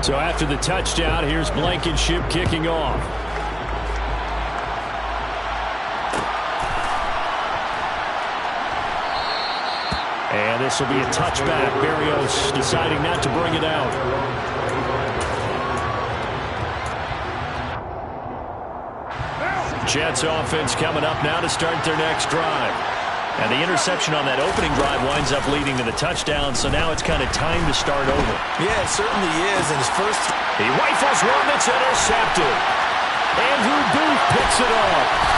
So after the touchdown, here's Blankenship kicking off. And this will be a touchback. Berrios deciding not to bring it out. Jets offense coming up now to start their next drive. And the interception on that opening drive winds up leading to the touchdown, so now it's kind of time to start over. Yeah, it certainly is. And his first... He rifles one that's intercepted. Andrew Booth picks it off.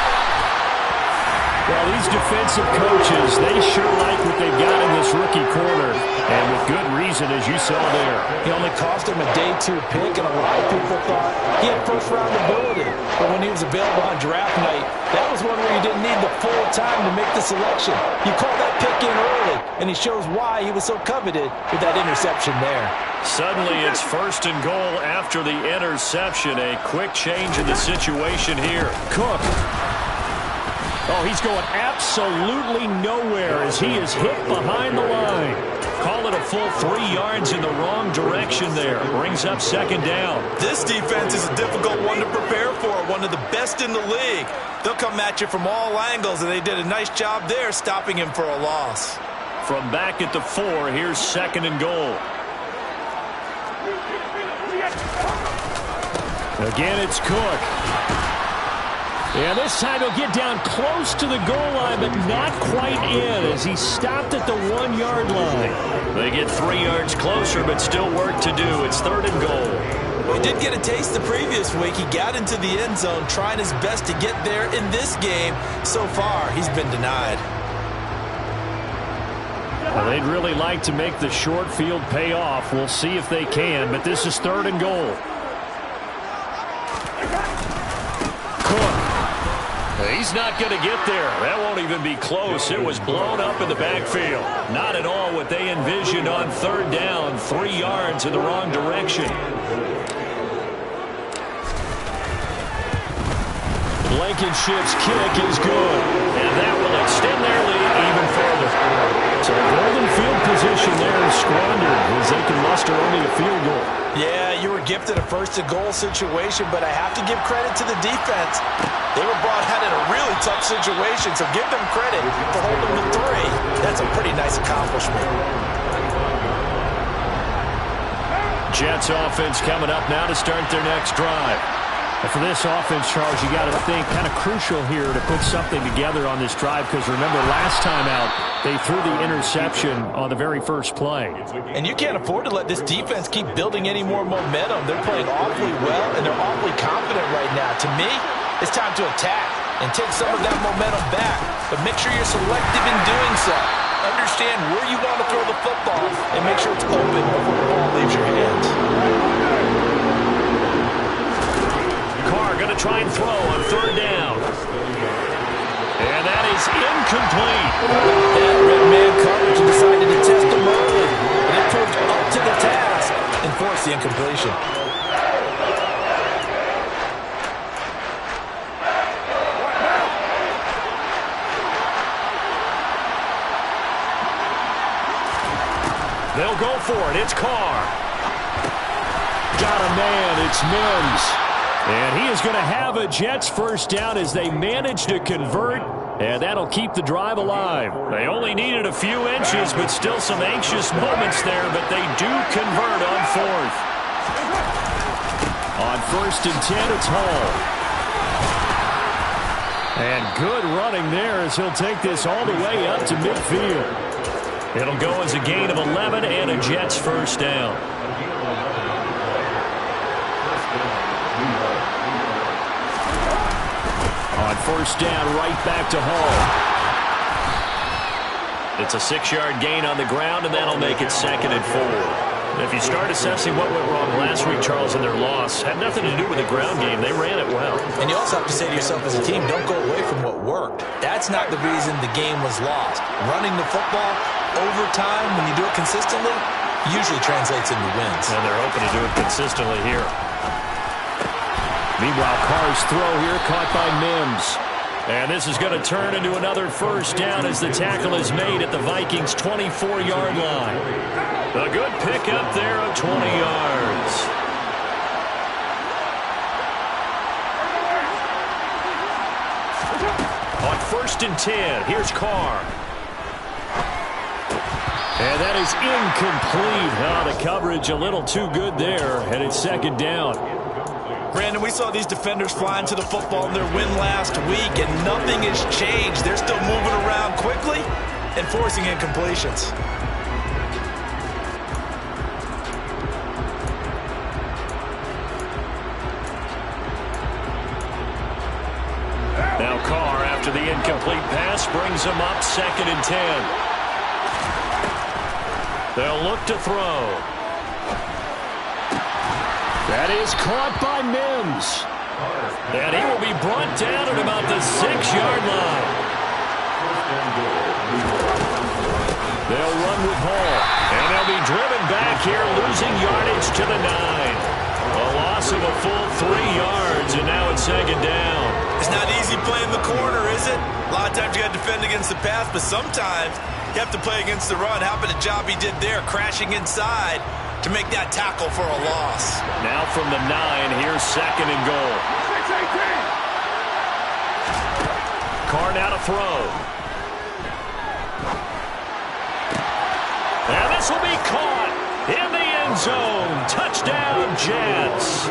Well, these defensive coaches, they sure like what they've got in this rookie corner. And with good reason, as you saw there. He only cost him a day 2 pick, and a lot of people thought he had first-round ability. But when he was available on draft night, that was one where you didn't need the full time to make the selection. You call that pick in early, and he shows why he was so coveted with that interception there. Suddenly, it's 1st and goal after the interception. A quick change in the situation here. Cook. Oh, he's going absolutely nowhere as he is hit behind the line. Call it a full 3 yards in the wrong direction there. Brings up 2nd down. This defense is a difficult one to prepare for, one of the best in the league. They'll come at you from all angles, and they did a nice job there stopping him for a loss. From back at the 4, here's 2nd and goal. Again, it's Cook. And this time he'll get down close to the goal line, but not quite in as he stopped at the 1-yard line. They get 3 yards closer, but still work to do. It's 3rd and goal. Well, he did get a taste the previous week. He got into the end zone, trying his best to get there in this game. So far, he's been denied. Well, they'd really like to make the short field pay off. We'll see if they can, but this is 3rd and goal. He's not going to get there. That won't even be close. It was blown up in the backfield. Not at all what they envisioned on 3rd down. 3 yards in the wrong direction. Blankenship's kick is good. And that will extend their lead even further. So golden field position there is squandered as they can muster only a field goal. Yeah, you were gifted a 1st and goal situation, but I have to give credit to the defense. They were brought out in a really tough situation, so give them credit for holding the 3. That's a pretty nice accomplishment. Jets offense coming up now to start their next drive. And for this offense, Charles, you got to think kind of crucial here to put something together on this drive because remember last time out they threw the interception on the very first play. And you can't afford to let this defense keep building any more momentum. They're playing awfully well and they're awfully confident right now. To me, it's time to attack and take some of that momentum back, but make sure you're selective in doing so. Understand where you want to throw the football and make sure it's open before the ball leaves your hands. Carr going to try and throw on 3rd down. And that is incomplete. That red man coverage decided to test him early, and it proved up to the task and forced the incompletion. They'll go for it. It's Carr. Got a man. It's Mims. And he is going to have a Jets 1st down as they manage to convert. And that'll keep the drive alive. They only needed a few inches, but still some anxious moments there. But they do convert on 4th. On 1st and 10, it's Hall. And good running there as he'll take this all the way up to midfield. It'll go as a gain of 11 and a Jets 1st down. On 1st down, right back to Hall. It's a 6-yard gain on the ground, and that'll make it 2nd and 4. If you start assessing what went wrong last week, Charles, in their loss, had nothing to do with the ground game. They ran it well. And you also have to say to yourself as a team, don't go away from what worked. That's not the reason the game was lost. Running the football over time, when you do it consistently, usually translates into wins. And they're hoping to do it consistently here. Meanwhile, Carr's throw here caught by Mims. And this is going to turn into another 1st down as the tackle is made at the Vikings' 24-yard line. A good pickup there of 20 yards. first and 10. Here's Carr. And that is incomplete. Oh, the coverage a little too good there, and it's second down. Brandon, we saw these defenders flying to the football in their win last week, and nothing has changed. They're still moving around quickly and forcing incompletions. Now Carr, after the incomplete pass, brings him up second and 10. They'll look to throw. That is caught by Mims. And he will be brought down at about the 6-yard line. They'll run with Hall. And they'll be driven back here, losing yardage to the 9. A loss of a full 3 yards, and now it's second down. It's not easy playing the corner, is it? A lot of times you got to defend against the pass, but sometimes you have to play against the run. How about the job he did there, crashing inside to make that tackle for a loss. Now from the 9, here's second and goal. Carr now to throw. And this will be caught in the end zone. Touchdown, Jets.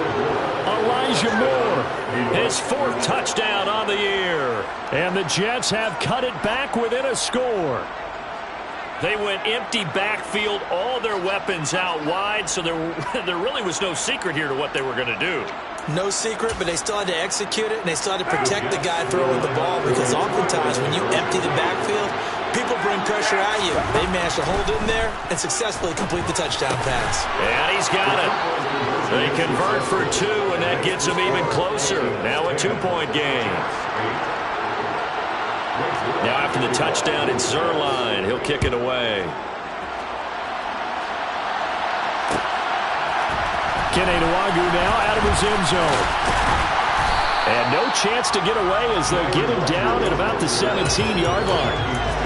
Elijah Moore, his 4th touchdown on the year. And the Jets have cut it back within a score. They went empty backfield, all their weapons out wide, so there really was no secret here to what they were going to do. No secret, but they still had to execute it, and they still had to protect the guy throwing the ball, because oftentimes when you empty the backfield, people bring pressure at you. They managed to hold in there and successfully complete the touchdown pass. And he's got it. They convert for 2, and that gets them even closer. Now a 2-point game. Now after the touchdown, it's Zerline. He'll kick it away. Kenenuagu now out of his end zone. And no chance to get away as they'll get him down at about the 17-yard line.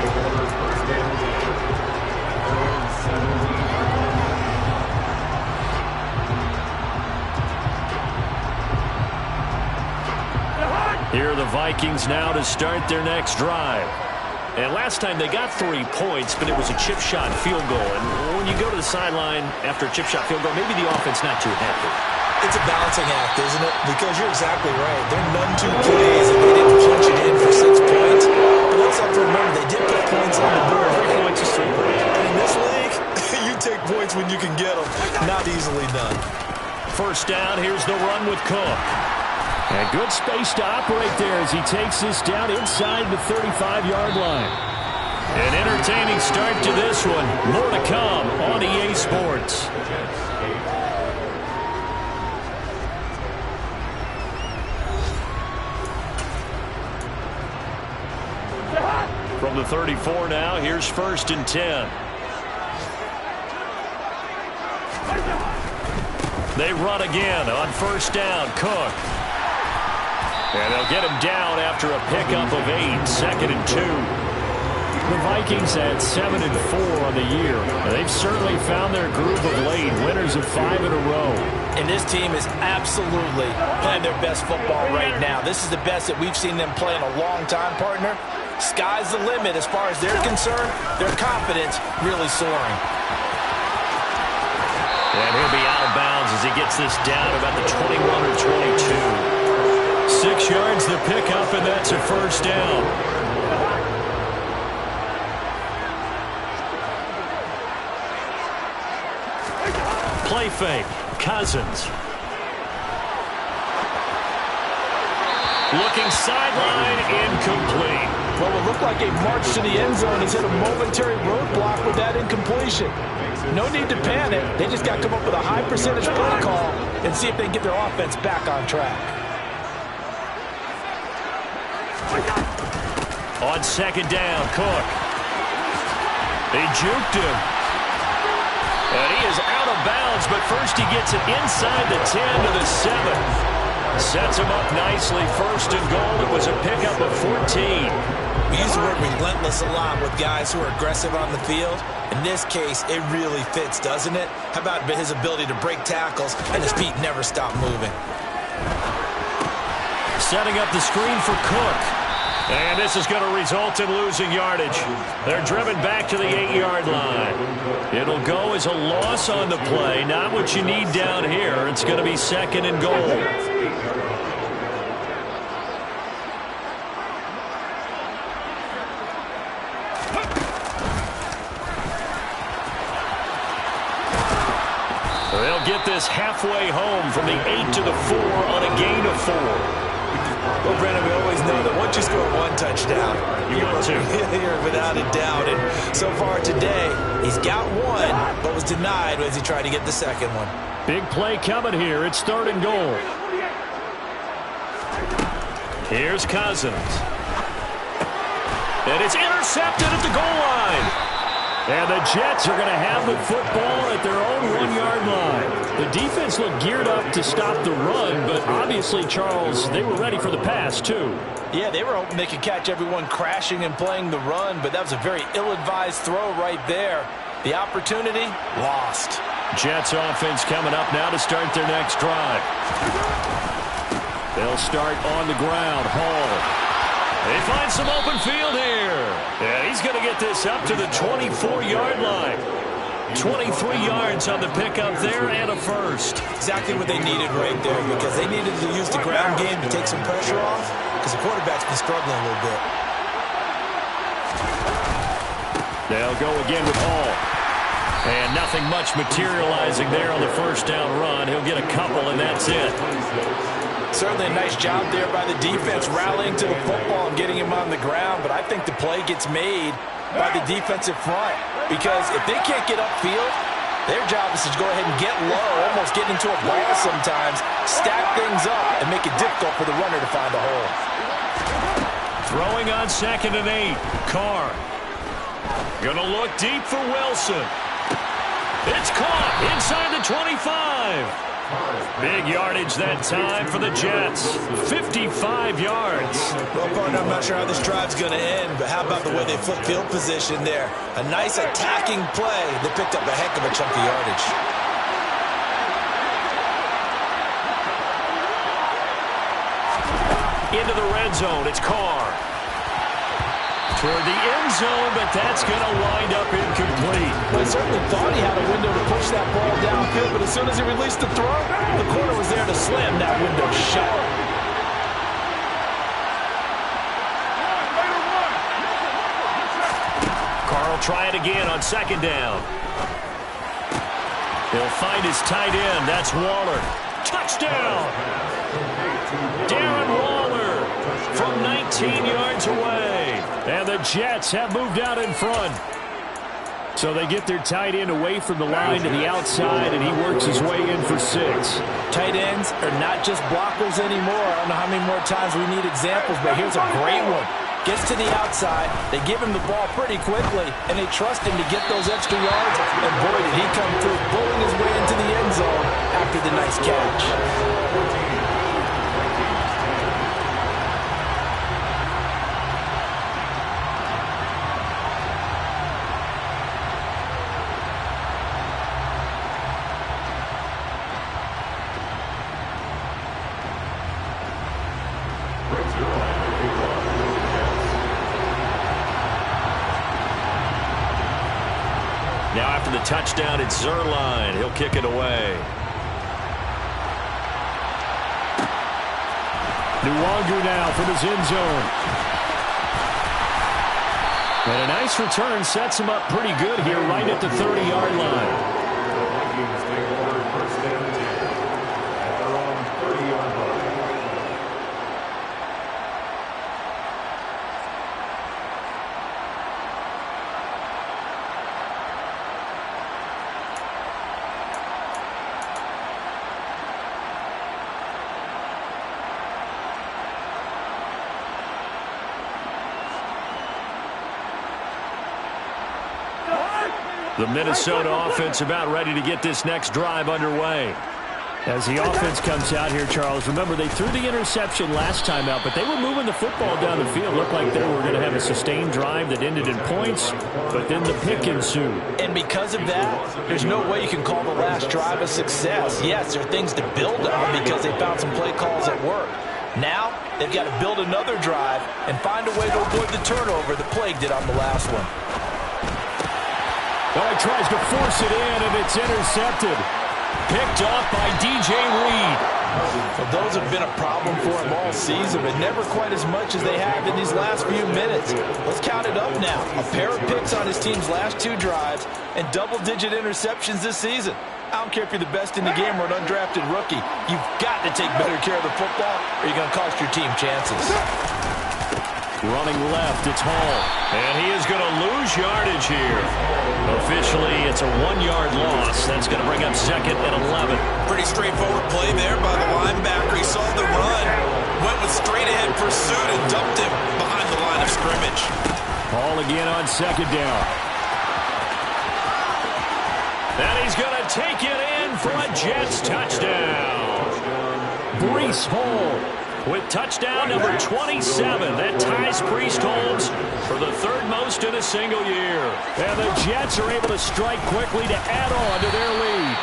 Here are the Vikings now to start their next drive. And last time they got 3 points, but it was a chip shot field goal. And when you go to the sideline after a chip shot field goal, maybe the offense not too happy. It's a balancing act, isn't it? Because you're exactly right. They're none-two plays, and they didn't punch it in for 6 points. But let's have to remember, they did put points on the board. 3 points is 3 points. And in this league, you take points when you can get them. Not easily done. First down, here's the run with Cook. And good space to operate there as he takes this down inside the 35-yard line. An entertaining start to this one. More to come on EA Sports. From the 34 now, here's first and 10. They run again on first down. Cook. And they'll get him down after a pickup of 8, second and 2. The Vikings had 7-4 on the year. They've certainly found their groove of late, winners of 5 in a row. And this team is absolutely playing their best football right now. This is the best that we've seen them play in a long time, partner. Sky's the limit as far as they're concerned. Their confidence really soaring. And he'll be out of bounds as he gets this down about the 21 or 22. 6 yards the pickup, and that's a first down. Play fake. Cousins. Looking sideline, incomplete. Well, it looked like a march to the end zone has hit a momentary roadblock with that incompletion. No need to panic. They just got to come up with a high percentage play call and see if they can get their offense back on track. On second down, Cook. He juked him. And he is out of bounds, but first he gets it inside the 10 to the 7. Sets him up nicely. First and goal. It was a pickup of 14. We use the word relentless a lot with guys who are aggressive on the field. In this case, it really fits, doesn't it? How about his ability to break tackles and his feet never stop moving? Setting up the screen for Cook. And this is going to result in losing yardage. They're driven back to the 8-yard line. It'll go as a loss on the play. Not what you need down here. It's going to be 2nd and goal. They'll get this halfway home from the 8 to the 4 on a gain of 4. Well, Brandon, we always know that once you score one touchdown, you're without a doubt. And so far today, he's got one, but was denied as he tried to get the second one. Big play coming here. It's 3rd and goal. Here's Cousins. And it's intercepted at the goal line. And the Jets are going to have the football at their own 1-yard line. The defense looked geared up to stop the run, but obviously, Charles, they were ready for the pass, too. Yeah, they were hoping they could catch everyone crashing and playing the run, but that was a very ill-advised throw right there. The opportunity, lost. Jets offense coming up now to start their next drive. They'll start on the ground. Hall. They find some open field here. Yeah, he's going to get this up to the 24-yard line. 23 yards on the pickup there and a first. Exactly what they needed right there, because they needed to use the ground game to take some pressure off, because the quarterback's been struggling a little bit. They'll go again with Hall. And nothing much materializing there on the first down run. He'll get a couple, and that's it. Certainly a nice job there by the defense rallying to the football and getting him on the ground, but I think the play gets made by the defensive front, because if they can't get upfield, their job is to go ahead and get low, almost get into a ball sometimes, stack things up, and make it difficult for the runner to find a hole. Throwing on 2nd and 8. Carr. Gonna look deep for Wilson. It's caught inside the 25. Big yardage that time for the Jets. 55 yards. Well, partner, I'm not sure how this drive's going to end, but how about the way they flip field position there? A nice attacking play that picked up a heck of a chunk of yardage. Into the red zone. It's Carr. Toward the end zone, but that's going to wind up incomplete. Well, I certainly thought he had a window to push that ball downfield, but as soon as he released the throw, the corner was there to slam that window shut. Carr will try it again on 2nd down. He'll find his tight end. That's Waller. Touchdown! Darren Waller from 19 yards away. And the Jets have moved out in front. So they get their tight end away from the line to the outside, and he works his way in for 6. Tight ends are not just blockers anymore. I don't know how many more times we need examples, but here's a great one. Gets to the outside, they give him the ball pretty quickly, and they trust him to get those extra yards, and boy, did he come through, pulling his way into the end zone after the nice catch. Now after the touchdown, it's Zerline. He'll kick it away. Nwangu now from his end zone. And a nice return sets him up pretty good here right at the 30-yard line. The Minnesota offense about ready to get this next drive underway. As the offense comes out here, Charles, remember they threw the interception last time out, but they were moving the football down the field. Looked like they were going to have a sustained drive that ended in points, but then the pick ensued. And because of that, there's no way you can call the last drive a success. Yes, there are things to build on because they found some play calls at work. Now, they've got to build another drive and find a way to avoid the turnover that plagued it on the last one. Oh, he tries to force it in, and it's intercepted. Picked off by DJ Reed. Well, those have been a problem for him all season, but never quite as much as they have in these last few minutes. Let's count it up now. A pair of picks on his team's last 2 drives and double-digit interceptions this season. I don't care if you're the best in the game or an undrafted rookie. You've got to take better care of the football or you're going to cost your team chances. Running left, it's Hall. And he is going to lose yardage here. Officially, it's a 1-yard loss. That's going to bring up 2nd and 11. Pretty straightforward play there by the linebacker. He saw the run, went with straight-ahead pursuit, and dumped him behind the line of scrimmage. Hall again on 2nd down. And he's going to take it in for a Jets touchdown. Breece Hall with touchdown number 27. That ties Priest Holmes for the 3rd most in a single year. And the Jets are able to strike quickly to add on to their lead.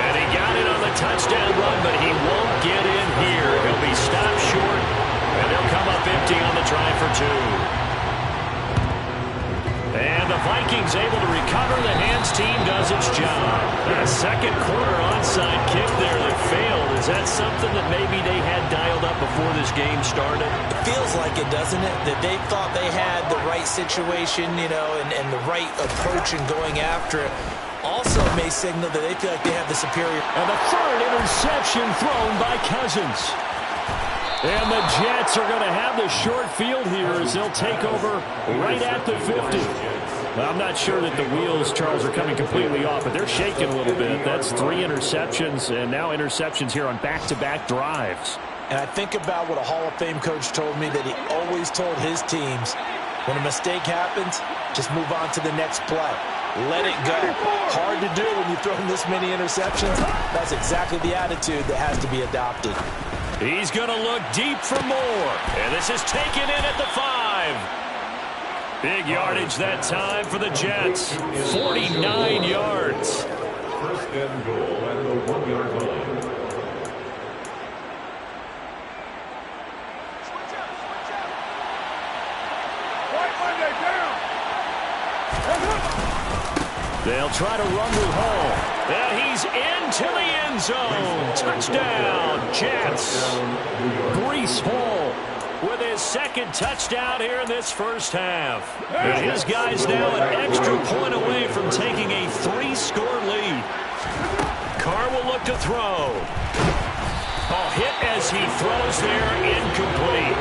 And he got it on the touchdown run, but he won't get in here. He'll be stopped short, and they'll come up empty on the try for 2. And the Vikings able to recover. The hands team does its job. A second quarter onside kick there that failed. Is that something that maybe they had dialed up before this game started? It feels like it, doesn't it? That they thought they had the right situation, you know, and the right approach in going after it. Also may signal that they feel like they have the superior. And the 3rd interception thrown by Cousins. And the Jets are going to have the short field here as they'll take over right at the 50. Well, I'm not sure that the wheels, Charles, are coming completely off, but they're shaking a little bit. That's 3 interceptions, and now interceptions here on back-to-back drives. And I think about what a Hall of Fame coach told me that he always told his teams, when a mistake happens, just move on to the next play. Let it go. Hard to do when you throw this many interceptions. That's exactly the attitude that has to be adopted. He's going to look deep for more. And this is taken in at the 5. Big yardage that time for the Jets. 49 yards. 1st and goal at the 1-yard line. They'll try to run with Hall. And he's into the end zone. Touchdown, Jets. Breece Hall with his 2nd touchdown here in this first half. And his guys now an extra point away from taking a 3-score lead. Carr will look to throw. Oh, hit as he throws there, incomplete.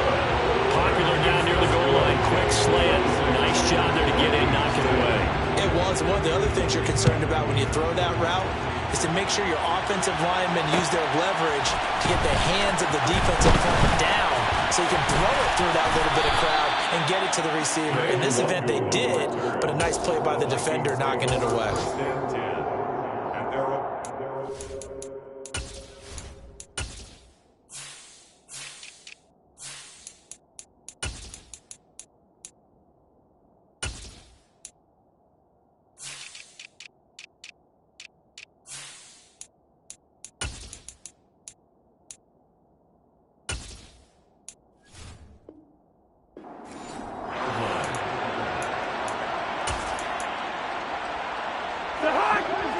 Popular down near the goal line, quick slant. Nice job there to get in, knock it away. It was. One of the other things you're concerned about when you throw that route is to make sure your offensive linemen use their leverage to get the hands of the defensive front down so you can throw it through that little bit of crowd and get it to the receiver. In this event, they did, but a nice play by the defender knocking it away.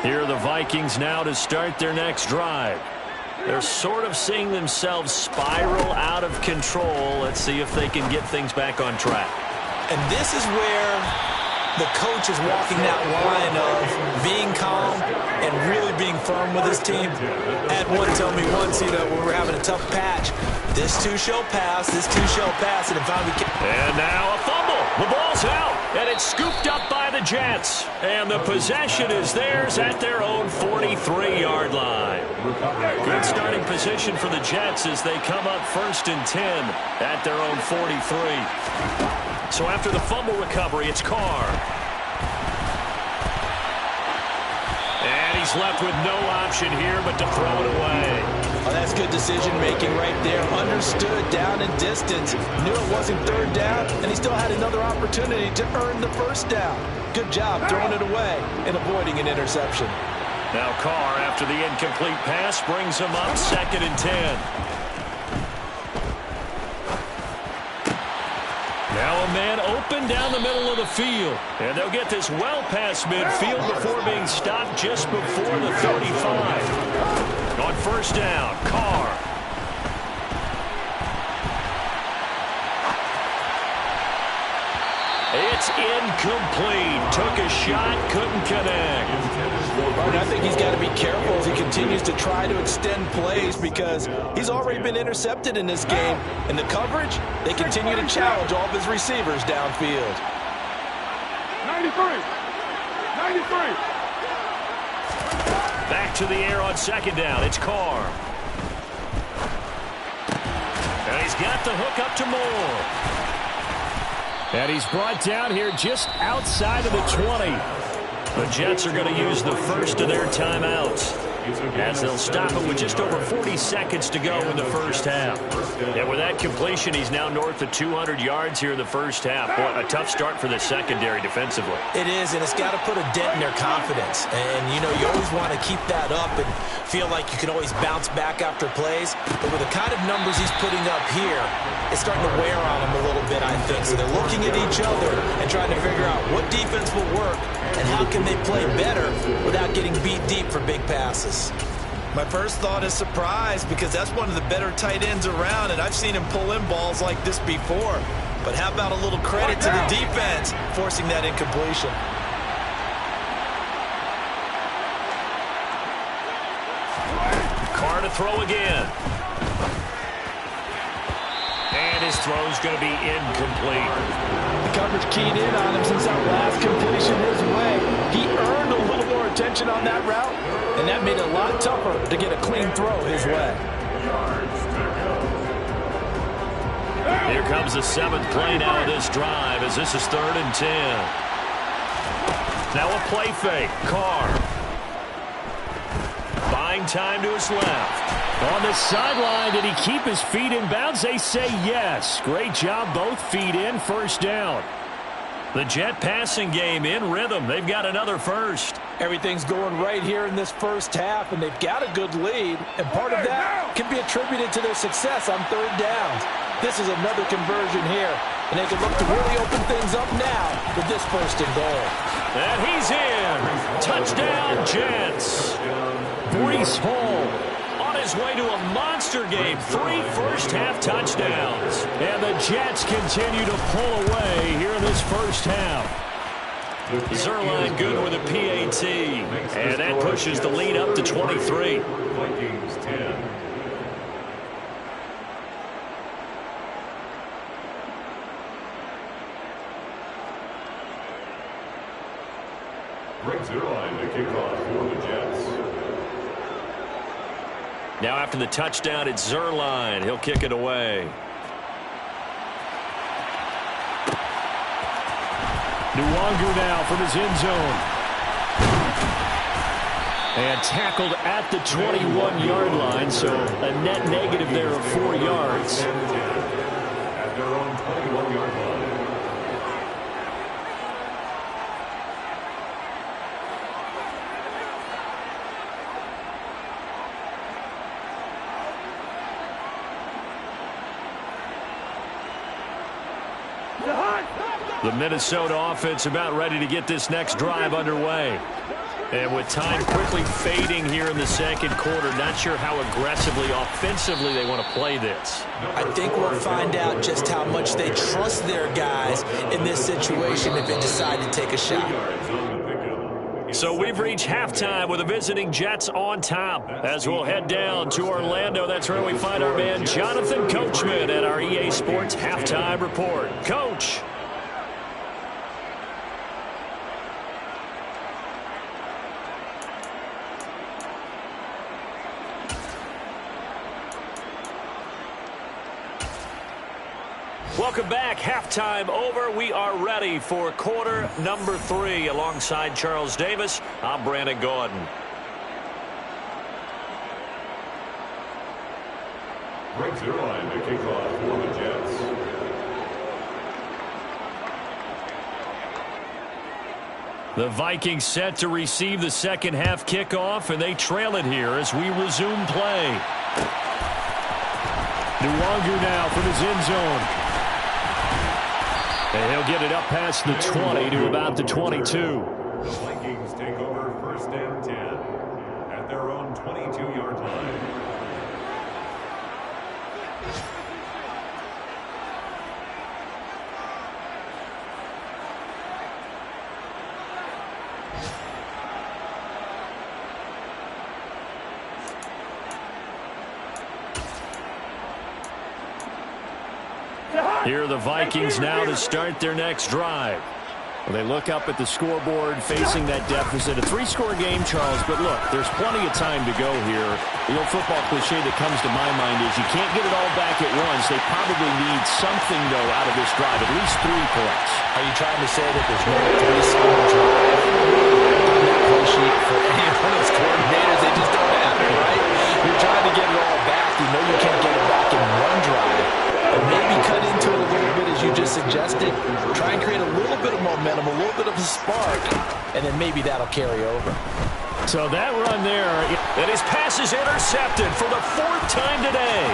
Here are the Vikings now to start their next drive. They're sort of seeing themselves spiral out of control. Let's see if they can get things back on track. And this is where the coach is walking that line of being calm and really being firm with his team. I had one tell me once, when we're having a tough patch, this too shall pass, this too shall pass, and if And now a fumble. The ball's out, and it's scooped up by the Jets. And the possession is theirs at their own 43-yard line. Good starting position for the Jets as they come up 1st and 10 at their own 43. So after the fumble recovery, it's Carr. And he's left with no option here but to throw it away. Oh, that's good decision-making right there. Understood down and distance. Knew it wasn't 3rd down, and he still had another opportunity to earn the 1st down. Good job throwing it away and avoiding an interception. Now Carr, after the incomplete pass, brings him up 2nd and 10. Now a man open down the middle of the field. And they'll get this well past midfield before being stopped just before the 35. On first down, Carr. It's incomplete. Took a shot, couldn't connect. Martin, I think he's got to be careful as he continues to try to extend plays because he's already been intercepted in this game. And the coverage, they continue to challenge all of his receivers downfield. 93. Back to the air on second down. It's Carr. And he's got the hook up to Moore. And he's brought down here just outside of the 20. The Jets are going to use the first of their timeouts as they'll stop it with just over 40 seconds to go in the first half. And with that completion, he's now north of 200 yards here in the first half. Boy, a tough start for the secondary defensively. It is, and it's got to put a dent in their confidence. And, you know, you always want to keep that up and feel like you can always bounce back after plays. But with the kind of numbers he's putting up here, it's starting to wear on them a little bit, I think. So they're looking at each other and trying to figure out what defense will work and how can they play better without getting beat deep for big passes. My first thought is surprise because that's one of the better tight ends around, and I've seen him pull in balls like this before. But how about a little credit to the defense forcing that incompletion? Carr to throw again. And his throw's going to be incomplete. The coverage keyed in on him since that last completion his way. He earned a little more attention on that route, and that made it a lot tougher to get a clean throw his way. Here comes the seventh play now of this drive as this is 3rd and 10. Now a play fake. Carr. Buying time to his left. On the sideline, did he keep his feet in bounds? They say yes. Great job, both feet in, first down. The Jet passing game in rhythm. They've got another first. Everything's going right here in this first half, and they've got a good lead, and part of that can be attributed to their success on 3rd downs. This is another conversion here, and they can look to really open things up now with this 1st and goal. And he's in. Touchdown, Jets. Breece Hall on his way to a monster game. 3 first-half touchdowns. And the Jets continue to pull away here in this first half. Zerline good with a PAT. And that pushes the lead up to 23. Vikings 10. Rick Zerline to kick off for the Jets. Now after the touchdown, it's Zerline. He'll kick it away. Nwangu now from his end zone. And tackled at the 21-yard line, so a net negative there of 4 yards. At their own 21-yard line. The Minnesota offense about ready to get this next drive underway. And with time quickly fading here in the second quarter, not sure how aggressively, offensively they want to play this. I think we'll find out just how much they trust their guys in this situation if they decide to take a shot. So we've reached halftime with the visiting Jets on top. As we'll head down to Orlando, that's where we find our man Jonathan Coachman at our EA Sports Halftime Report. Coach. Welcome back. Halftime over. We are ready for quarter number 3. Alongside Charles Davis, I'm Brandon Gordon. Rick Zerline to kick off for the Jets. The Vikings set to receive the second half kickoff, and they trail it here as we resume play. Nwangu now from his end zone. And he'll get it up past the 20 to about the 22. The Vikings take over 1st and 10 at their own 22-yard line. Here are the Vikings now to start their next drive. Well, they look up at the scoreboard facing that deficit. A 3-score game, Charles, but look, there's plenty of time to go here. The old football cliche that comes to my mind is you can't get it all back at once. They probably need something, though, out of this drive, at least 3 points. Are you trying to say that there's no 3-score drive on that play sheet for any of its coordinators? They just don't have it, right? You're trying to get it all back. You know you can't get it back in one drive. But maybe cut into it a little bit, as you just suggested. Try and create a little bit of momentum, a little bit of a spark, and then maybe that'll carry over. So that run there, and his pass is intercepted for the 4th time today.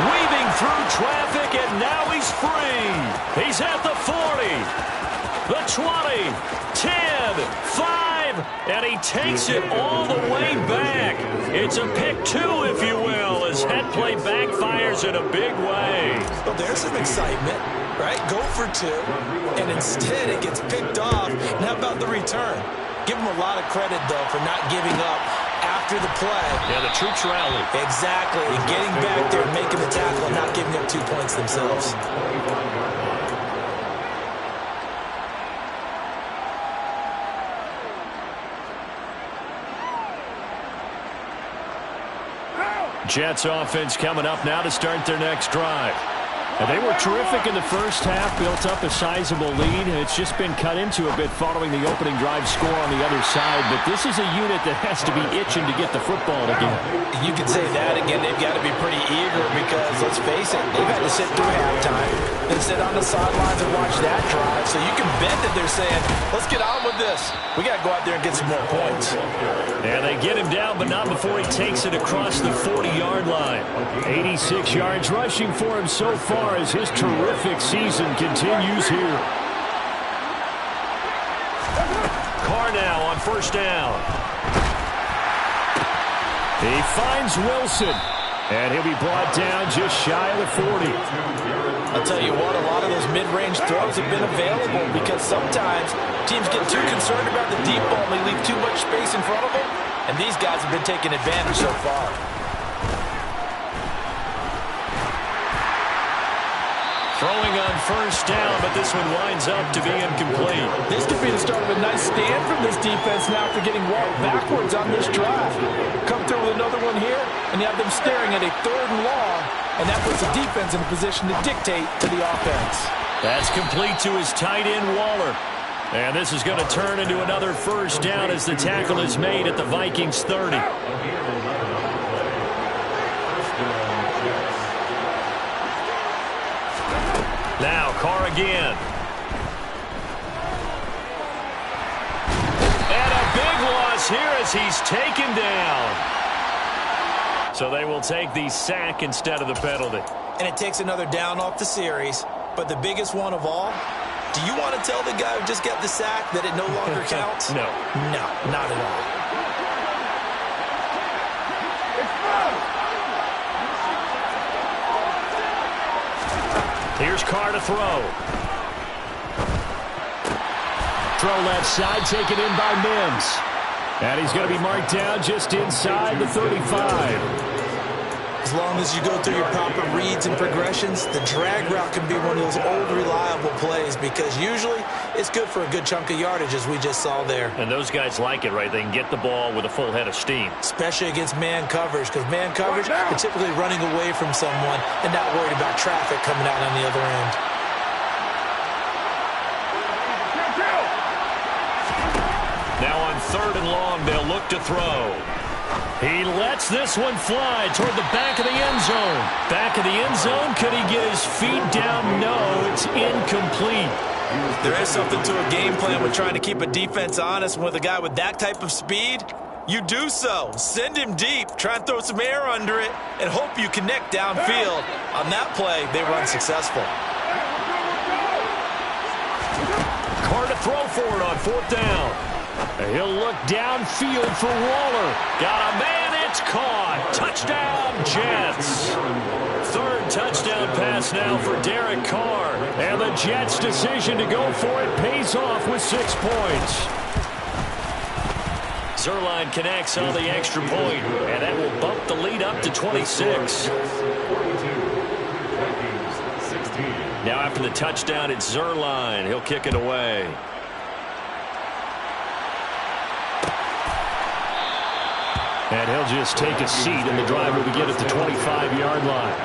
Weaving through traffic, and now he's free. He's at the 40, the 20, 10, 5, and he takes it all the way back. It's a pick 2, if you will, as that play backfires in a big way. Well, there's some excitement, right? Go for 2, and instead it gets picked off. And how about the return? Give him a lot of credit, though, for not giving up after the play. Yeah, the troops rally. Exactly. And getting back there and making the tackle and not giving up 2 points themselves. Jets offense coming up now to start their next drive. And they were terrific in the first half, built up a sizable lead, and it's just been cut into a bit following the opening drive score on the other side. But this is a unit that has to be itching to get the football again. You could say that again. They've got to be pretty eager because, let's face it, they've had to sit through halftime and sit on the sidelines and watch that drive. So you can bet that they're saying, let's get on with this. We got to go out there and get some more points. And they get him down, but not before he takes it across the 40-yard line. 86 yards rushing for him so far as his terrific season continues here. Carr now on 1st down. He finds Wilson, and he'll be brought down just shy of the 40. I'll tell you what, a lot of those mid-range throws have been available because sometimes teams get too concerned about the deep ball and they leave too much space in front of them, and these guys have been taking advantage so far. Throwing on 1st down, but this one winds up to be incomplete. This could be the start of a nice stand from this defense now after getting walked backwards on this drive. Come through with another one here, and you have them staring at a 3rd and long, and that puts the defense in a position to dictate to the offense. That's complete to his tight end, Waller. And this is going to turn into another 1st down as the tackle is made at the Vikings 30. Now Carr again. And a big loss here as he's taken down. So they will take the sack instead of the penalty. And it takes another down off the series. But the biggest one of all, do you want to tell the guy who just got the sack that it no longer counts? No. No, not at all. Here's Carr to throw. Throw left side, taken in by Mims. And he's going to be marked down just inside the 35. As long as you go through your proper reads and progressions, the drag route can be one of those old reliable plays because usually it's good for a good chunk of yardage, as we just saw there. And those guys like it, right? They can get the ball with a full head of steam. Especially against man coverage, because man coverage, they're typically running away from someone and not worried about traffic coming out on the other end. Now on 3rd and long, they'll look to throw. He lets this one fly toward the back of the end zone. Back of the end zone. Could he get his feet down? No, it's incomplete. There is something to a game plan with trying to keep a defense honest. With a guy with that type of speed, you do so. Send him deep. Try and throw some air under it and hope you connect downfield. On that play, they were unsuccessful. car to throw for it on 4th down. He'll look downfield for Waller. Got a man, it's caught. Touchdown, Jets. 3rd touchdown pass now for Derek Carr. And the Jets' decision to go for it pays off with 6 points. Zerline connects on the extra point, and that will bump the lead up to 26. Now after the touchdown, it's Zerline. He'll kick it away. And he'll just take a seat, and the drive will begin at the 25-yard line.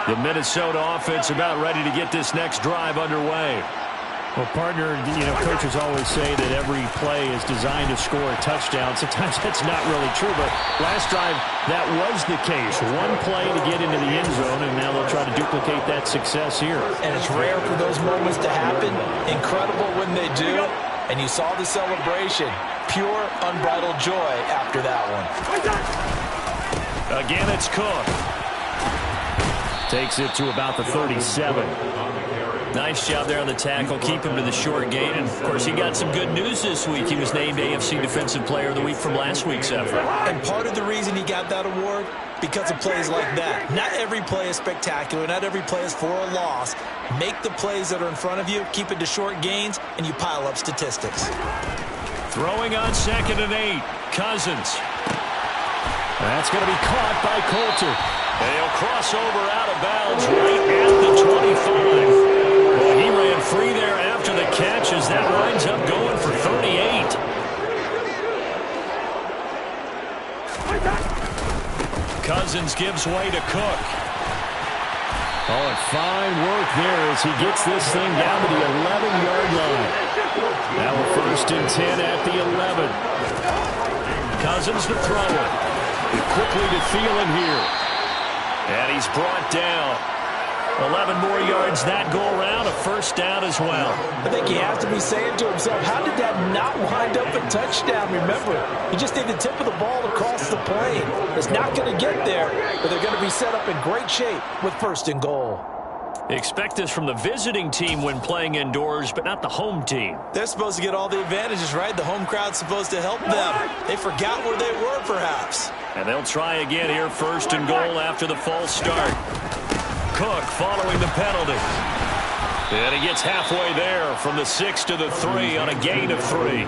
The Minnesota offense about ready to get this next drive underway. Well, partner, coaches always say that every play is designed to score a touchdown. Sometimes that's not really true, but last drive, that was the case. One play to get into the end zone, and now they'll try to duplicate that success here. And it's rare for those moments to happen. Incredible when they do. And you saw the celebration. Pure, unbridled joy after that one. Again, it's Cook. Takes it to about the 37. Nice job there on the tackle. Keep him to the short gain. And, of course, he got some good news this week. He was named AFC Defensive Player of the Week from last week's effort. And part of the reason he got that award, because of plays like that. Not every play is spectacular. Not every play is for a loss. Make the plays that are in front of you, keep it to short gains, and you pile up statistics. Throwing on 2nd and 8. Cousins. That's going to be caught by Coulter. And he'll cross over out of bounds right at the 25. Well, he ran free there after the catch as that winds up going for 38. Cousins gives way to Cook. Oh, and fine work there as he gets this thing down to the 11-yard line. Now a 1st and 10 at the 11. Cousins to throw it. Quickly to Thielen here. And he's brought down. 11 more yards that go around, a 1st down as well. I think he has to be saying to himself, how did that not wind up a touchdown? Remember, he just did the tip of the ball across the plane. It's not going to get there, but they're going to be set up in great shape with 1st and goal. Expect this from the visiting team when playing indoors, but not the home team. They're supposed to get all the advantages, right? The home crowd's supposed to help them. They forgot where they were, perhaps. And they'll try again here, 1st and goal after the false start. Cook following the penalty. And he gets halfway there from the 6 to the 3 on a gain of 3.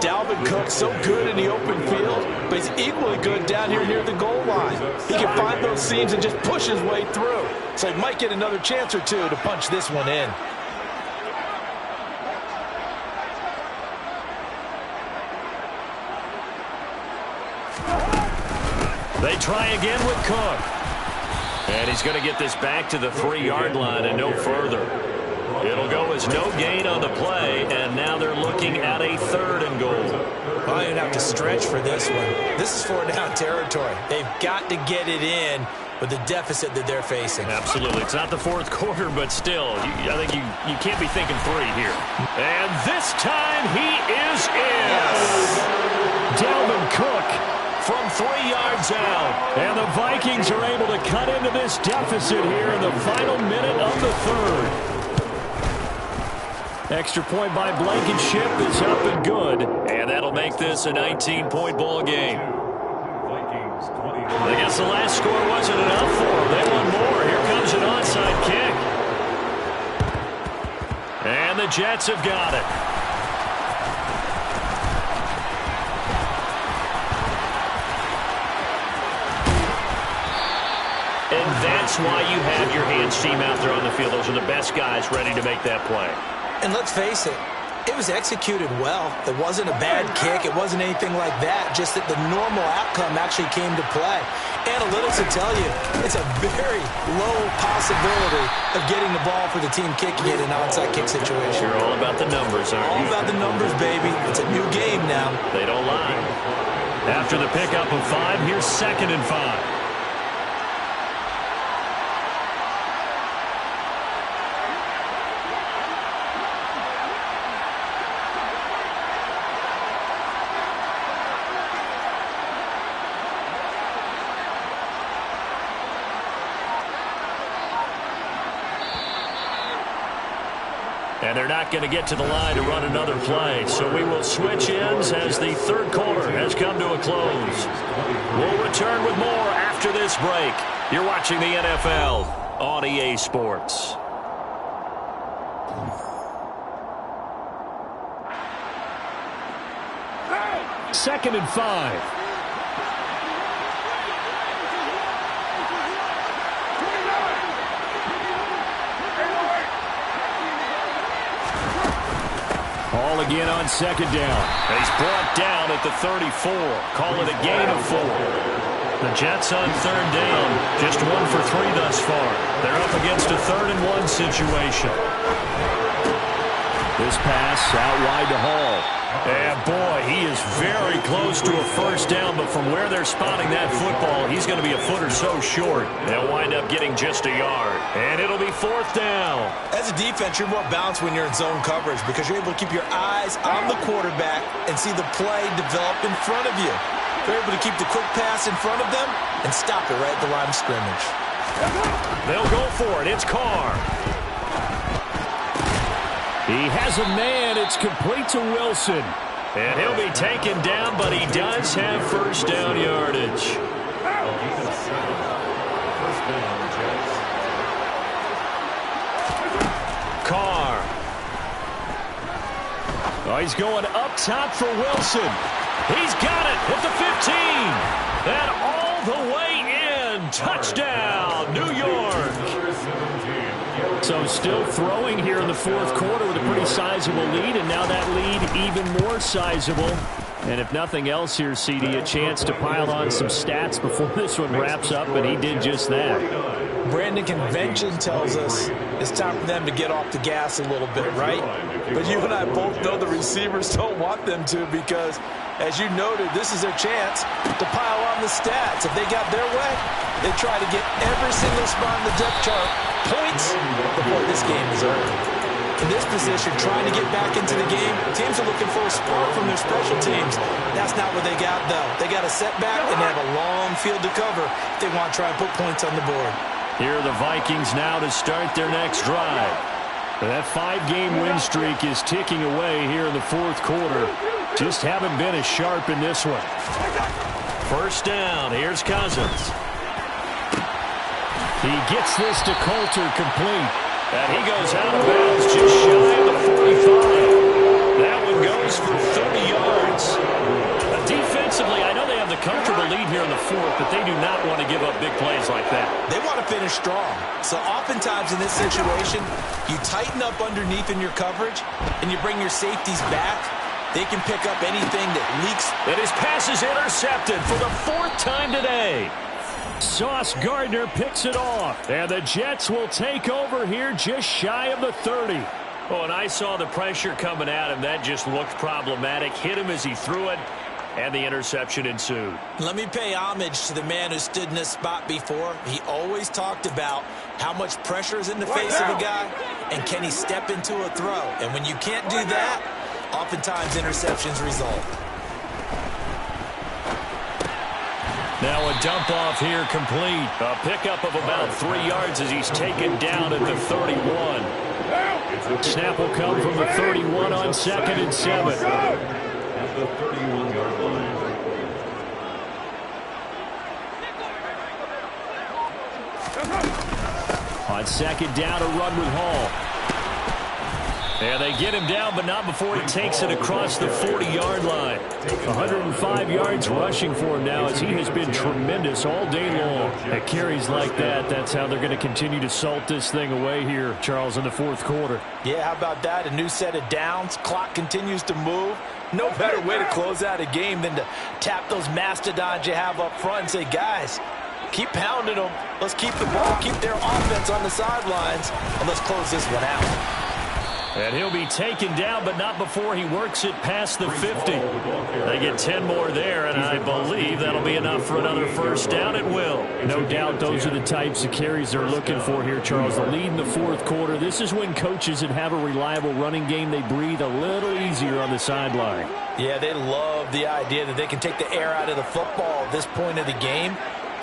Dalvin Cook so good in the open field, but he's equally good down here near the goal line. He can find those seams and just push his way through. So he might get another chance or two to punch this one in. They try again with Cook. And he's going to get this back to the 3-yard line and no further. It'll go as no gain on the play, and now they're looking at a 3rd and goal. Probably going to have to stretch for this one. This is 4-down territory. They've got to get it in with the deficit that they're facing. Absolutely. It's not the 4th quarter, but still, I think you can't be thinking 3 here. And this time he is in. Dalvin Cook from 3 yards out. And the Vikings are able to cut into this deficit here in the final minute of the 3rd. Extra point by Blankenship is up and good. And that'll make this a 19-point ball game. I guess the last score wasn't enough for them. They want more. Here comes an onside kick. And the Jets have got it. And that's why you have your hands team out there on the field. Those are the best guys ready to make that play. And let's face it, it was executed well. It wasn't a bad kick. It wasn't anything like that. Just that the normal outcome actually came to play. Analytics will tell you it's a very low possibility of getting the ball for the team kicking it in an onside kick situation. You're all about the numbers, aren't you? All about the numbers, baby. It's a new game now. They don't lie. After the pickup of 5, here's 2nd and 5. And they're not going to get to the line to run another play. So we will switch ends as the third quarter has come to a close. We'll return with more after this break. You're watching the NFL on EA Sports. Second and 5. Ball again on second down. He's brought down at the 34. Call it a gain of 4. The Jets on third down. Just 1 for 3 thus far. They're up against a 3rd-and-1 situation. This pass out wide to Hall. And boy, he is very close to a first down, but from where they're spotting that football, he's going to be a foot or so short. They'll wind up getting just a yard. And it'll be 4th down. As a defense, you're more balanced when you're in zone coverage because you're able to keep your eyes on the quarterback and see the play develop in front of you. You're able to keep the quick pass in front of them and stop it right at the line of scrimmage. They'll go for it. It's Carr. He has a man. It's complete to Wilson. And he'll be taken down, but he does have first down yardage. Carr. Oh, he's going up top for Wilson. He's got it at the 15. And all the way in. Touchdown, New York. So still throwing here in the fourth quarter with a pretty sizable lead, and now that lead even more sizable. And if nothing else here, CD, a chance to pile on some stats before this one wraps up, and he did just that. Brandon, convention tells us it's time for them to get off the gas a little bit, right? But you and I both know the receivers don't want them to because, as you noted, this is their chance to pile on the stats. If they got their way, they try to get every single spot in the depth chart points before this game is over. In this position, trying to get back into the game, teams are looking for a spark from their special teams. That's not what they got, though. They got a setback, and they have a long field to cover if they want to try and put points on the board. Here are the Vikings now to start their next drive. That 5-game win streak is ticking away here in the fourth quarter. Just haven't been as sharp in this one. First down. Here's Cousins. He gets this to Coulter complete. And he goes out of bounds just shy of the 45. That one goes for 30 yards. Defensively, I know they have the comfortable lead here in the fourth, but they do not want to give up big plays like that. They want to finish strong. So oftentimes in this situation, you tighten up underneath in your coverage, and you bring your safeties back. They can pick up anything that leaks. And his pass is intercepted for the 4th time today. Sauce Gardner picks it off, and the Jets will take over here just shy of the 30. Oh, and I saw the pressure coming at him. That just looked problematic. Hit him as he threw it, and the interception ensued. Let me pay homage to the man who stood in this spot before. He always talked about how much pressure is in the face of a guy, and can he step into a throw. And when you can't do that, oftentimes interceptions result. Now a dump off here complete. A pickup of about 3 yards as he's taken down at the 31. Snap will come from the 31 on 2nd and 7. At the 31-yard line. On 2nd down, a run with Hall. And they get him down, but not before he takes it across the 40-yard line. 105 yards rushing for him now as he has been tremendous all day long. At carries like that, that's how they're going to continue to salt this thing away here, Charles, in the fourth quarter. Yeah, how about that? A new set of downs. Clock continues to move. No better way to close out a game than to tap those mastodons you have up front and say, guys, keep pounding them. Let's keep the ball, keep their offense on the sidelines, and let's close this one out. And he'll be taken down, but not before he works it past the 50. They get 10 more there, and I believe that'll be enough for another first down. It will. No doubt those are the types of carries they're looking for here, Charles. The lead in the fourth quarter. This is when coaches that have a reliable running game, they breathe a little easier on the sideline. Yeah, they love the idea that they can take the air out of the football at this point of the game.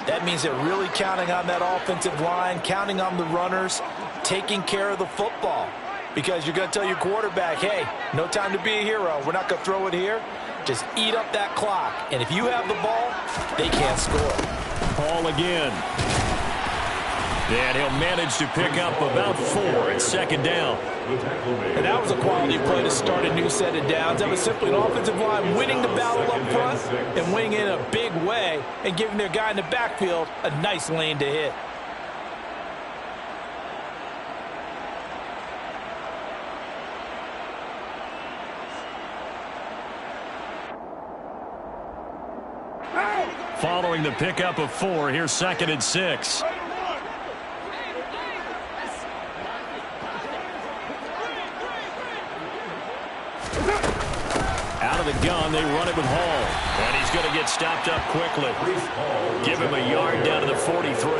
That means they're really counting on that offensive line, counting on the runners, taking care of the football. because you're going to tell your quarterback, hey, no time to be a hero. We're not going to throw it here. Just eat up that clock. And if you have the ball, they can't score. Ball again. And he'll manage to pick up about 4 at second down. And that was a quality play to start a new set of downs. That was simply an offensive line winning the battle up front and winning in a big way and giving their guy in the backfield a nice lane to hit. Following the pickup of 4, here's 2nd and 6. Out of the gun, they run it with Hall. And he's going to get stopped up quickly. Give him a yard down to the 43.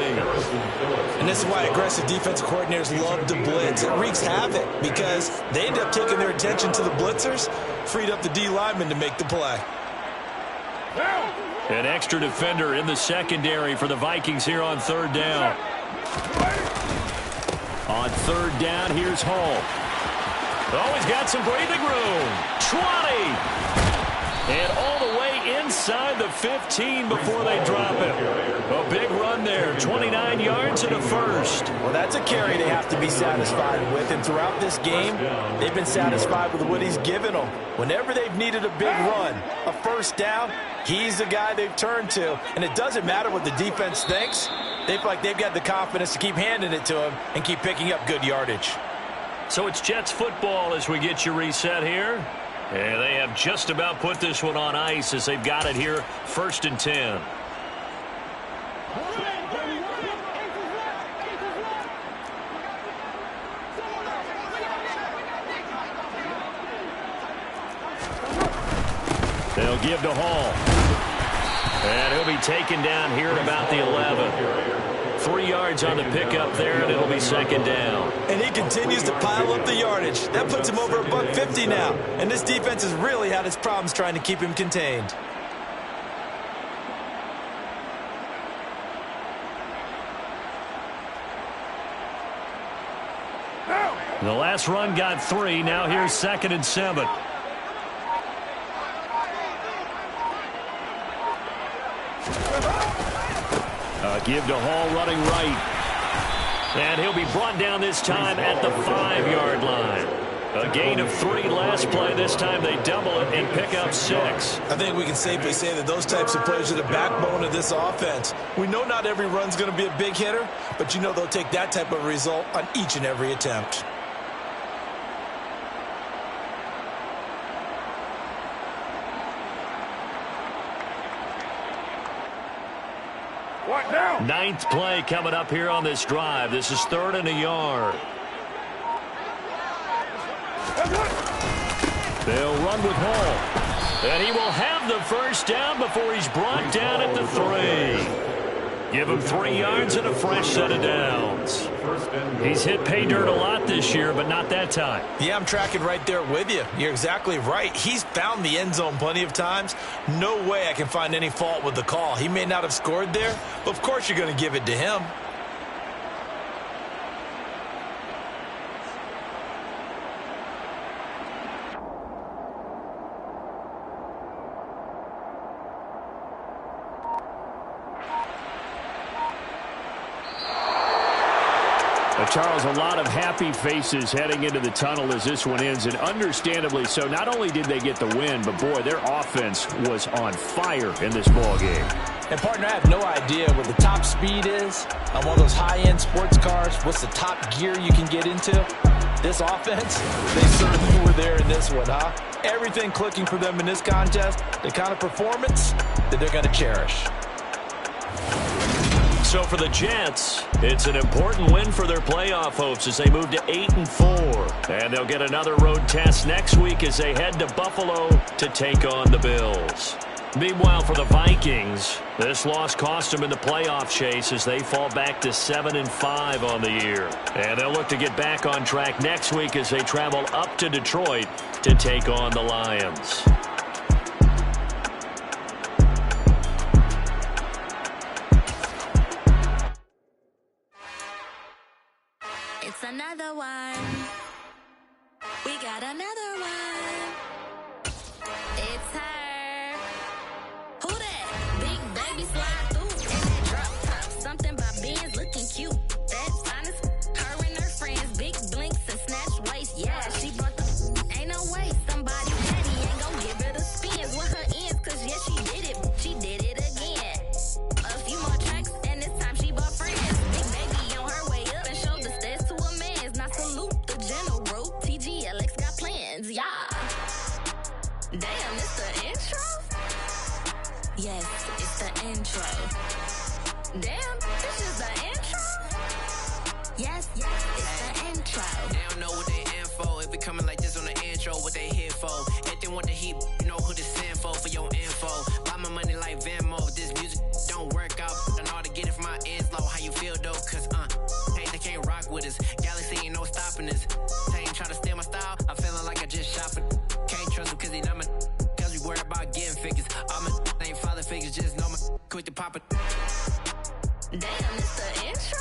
And this is why aggressive defensive coordinators love to blitz. It wreaks havoc because they end up taking their attention to the blitzers, freed up the D lineman to make the play. An extra defender in the secondary for the Vikings here on 3rd down. On 3rd down, here's Hall. Oh, he's got some breathing room. 20. And all the way inside the 15 before they drop it. A big run there. 29 yards and a first. Well, that's a carry they have to be satisfied with. And throughout this game, they've been satisfied with what he's given them. Whenever they've needed a big run, a first down, he's the guy they've turned to. And it doesn't matter what the defense thinks. They feel like they've got the confidence to keep handing it to him and keep picking up good yardage. So it's Jets football as we get you reset here. And they have just about put this one on ice as they've got it here, 1st and 10. They'll give to Hall. And he'll be taken down here at about the 11. 3 yards on the pickup there, and it'll be 2nd down. And he continues to pile up the yardage. That puts him over $150 now. And this defense has really had its problems trying to keep him contained. The last run got 3. Now here's 2nd and 7. Give to Hall running right. And he'll be brought down this time at the 5-yard line. A gain of 3 last play. This time they double it and pick up 6. I think we can safely say that those types of plays are the backbone of this offense. We know not every run's going to be a big hitter, but you know they'll take that type of result on each and every attempt. What now? 9th play coming up here on this drive. This is 3rd and a yard. They'll run with Hall. And he will have the first down before he's brought down at the 3. Give him 3 yards and a fresh set of downs. He's hit pay dirt a lot this year, but not that time. Yeah, I'm tracking right there with you. You're exactly right. He's found the end zone plenty of times. No way I can find any fault with the call. He may not have scored there, but of course you're going to give it to him. Charles, a lot of happy faces heading into the tunnel as this one ends, and understandably so. Not only did they get the win, but, boy, their offense was on fire in this ball game. And, partner, I have no idea what the top speed is on one of those high-end sports cars. What's the top gear you can get into? This offense, they certainly were there in this one, huh? Everything clicking for them in this contest, the kind of performance that they're going to cherish. So for the Jets, it's an important win for their playoff hopes as they move to 8-4. And they'll get another road test next week as they head to Buffalo to take on the Bills. Meanwhile, for the Vikings, this loss cost them in the playoff chase as they fall back to 7-5 on the year. And they'll look to get back on track next week as they travel up to Detroit to take on the Lions. It's another one. We got another one. It's her. Who that? Big baby slide through in that drop top. Something by Benz looking cute. That's honest. Her and her friends, big blinks and snatch waist. Yeah, she brought the. Ain't no way somebody petty ain't gon' give her the spins with her ends. Cause yeah, she did it. She did it again. A few more tracks and this time she bought friends. Big baby on her way up and showed the stairs to a man's. Now salute the general. TGLX got plans. Yeah. Damn, it's the intro? Yes, it's the intro. Damn, this is the intro? Yes, it's the intro. They don't know what they in for. If we coming like this on the intro, what they here for? If they want the heat, you know who to send for your info. Buy my money like Venmo. If this music don't work out, I know how to get it from my ends low. How you feel though? Cause hey, they can't rock with us. Galaxy ain't no stopping this. They ain't try to steal my style. I'm feeling like I just shopping. Can't trust them cause they not my. Cause we worry about getting figures. All my ain't father figures, just know my quick to pop it. Damn, it's the intro?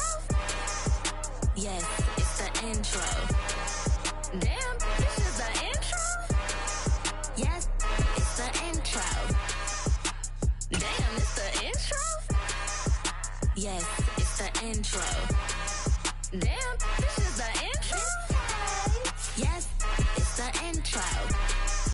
Yes, it's the intro. Damn, this is the intro? Yes, it's the intro. Damn, it's the intro? Yes, it's the intro.